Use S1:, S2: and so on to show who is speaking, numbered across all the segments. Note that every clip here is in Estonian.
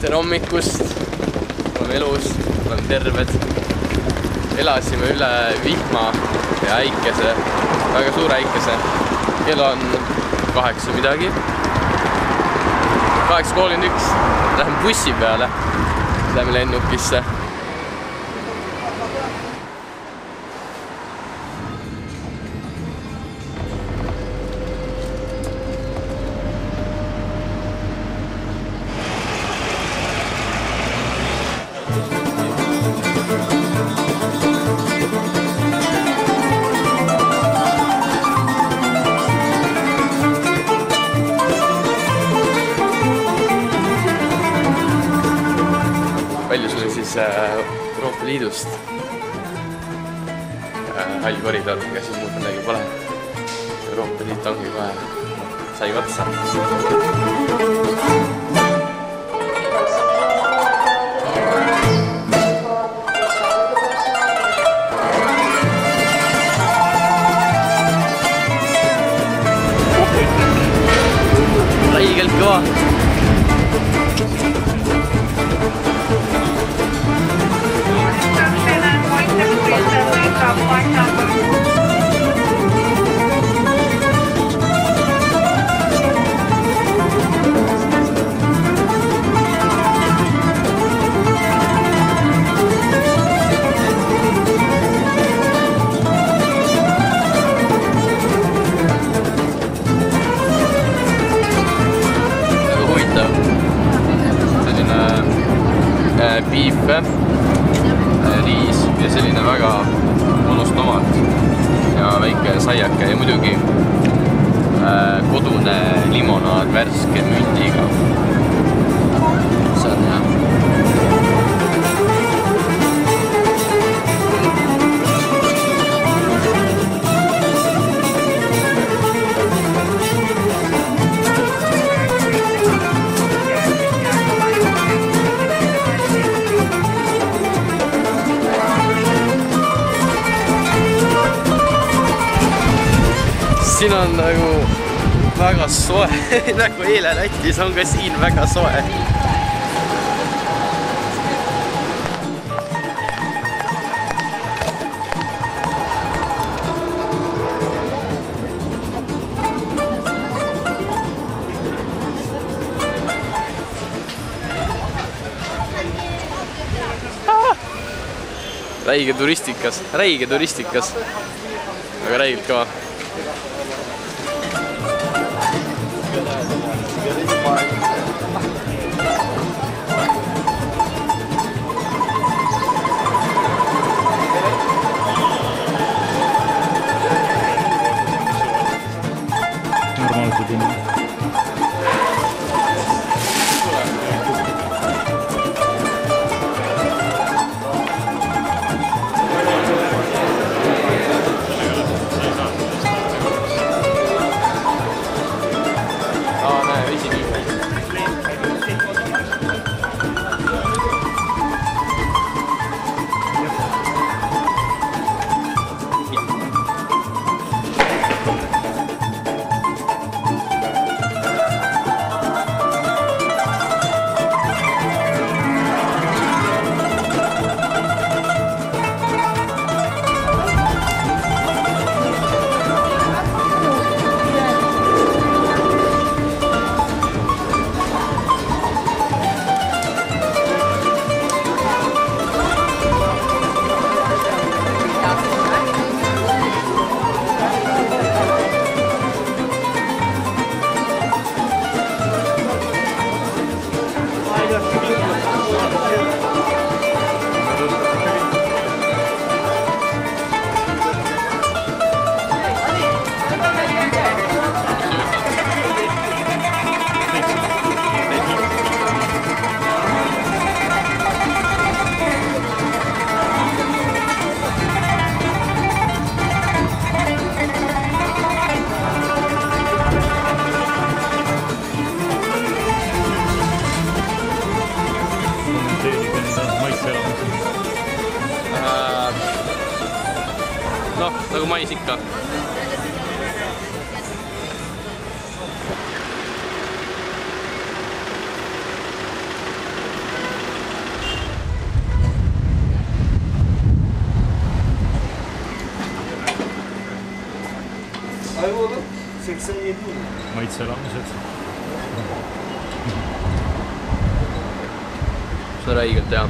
S1: tere hommikust, oleme elus, oleme terved. Elasime üle vihma ja äikese, väga suure äikese. Kell on 8 midagi. 8:31, läheme bussi peale, läheme lennukisse. Palju sul siis Euroopa Liidust hall koridor, ega siis muud midagi pole. Euroopa Liit ongi kohe, sai otsa. Räigelt kõva. Beef, riis ja selline väga mõnus tomat ja väike saiake ja muidugi kodune limonaad värske mündiga. See on hea. Siin on nagu väga soe, nagu eile Lätis on ka siin väga soe. Räige turistikas, aga räigelt kõva.
S2: Normaalselt inimene.
S1: Noh, nagu mais ikka.
S2: maitseelamused.
S1: See on räigelt hea.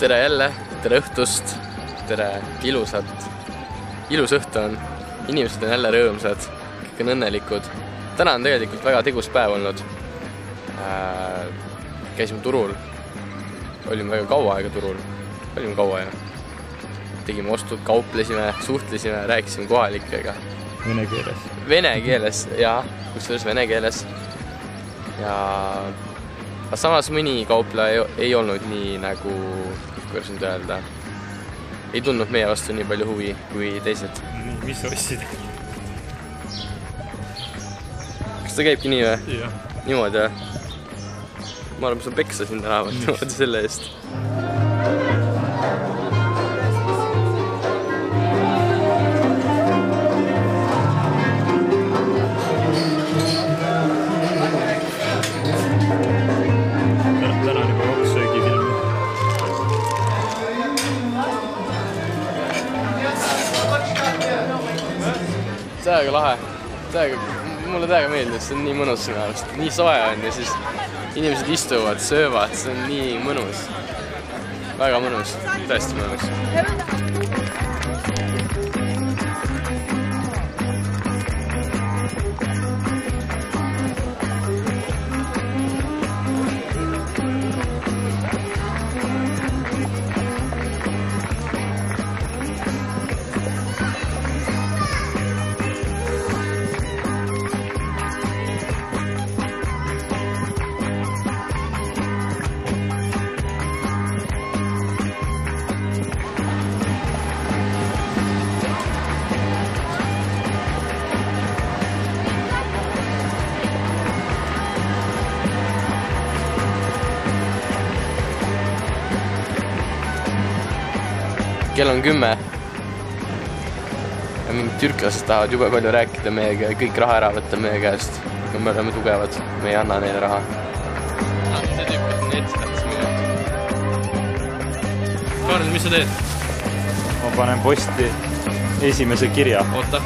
S1: Tere jälle, tere õhtust, tere ilus õhtu on, inimesed on jälle rõõmsad, kõik on õnnelikud. Täna on tegelikult väga tegus päev olnud. Käisime turul, olime väga kaua aega turul, tegime ostud, kauplesime, suhtlesime, rääkisime kohalikega.
S2: Vene keeles.
S1: Vene keeles, jah, kusjuures vene keeles. Ja samas mõni kaupla ei olnud nii nagu, kuidas nüüd öelda, ei tundnud meie vastu nii palju huvi kui teised.
S2: Mis ostsid?
S1: Kas ta käibki nii või?
S2: Jah.
S1: Niimoodi või? Ma arvan, ma saan peksa siin tänavalt niimoodi selle eest. Täiega lahe, mulle täiega meeldis, see on nii mõnus sinu arust, nii soe on ja siis inimesed istuvad, söövad, see on nii mõnus, väga mõnus, tõesti mõnus. Kell on 10 ja mingid türklased tahavad jube palju rääkida meiega ja kõik raha ära võtta meie käest. Me oleme tugevad, me ei anna neile raha. See tüüp on eetsetaks minu. Kaarel, mis sa teed?
S2: Ma panen posti esimese kirja.
S1: Oota.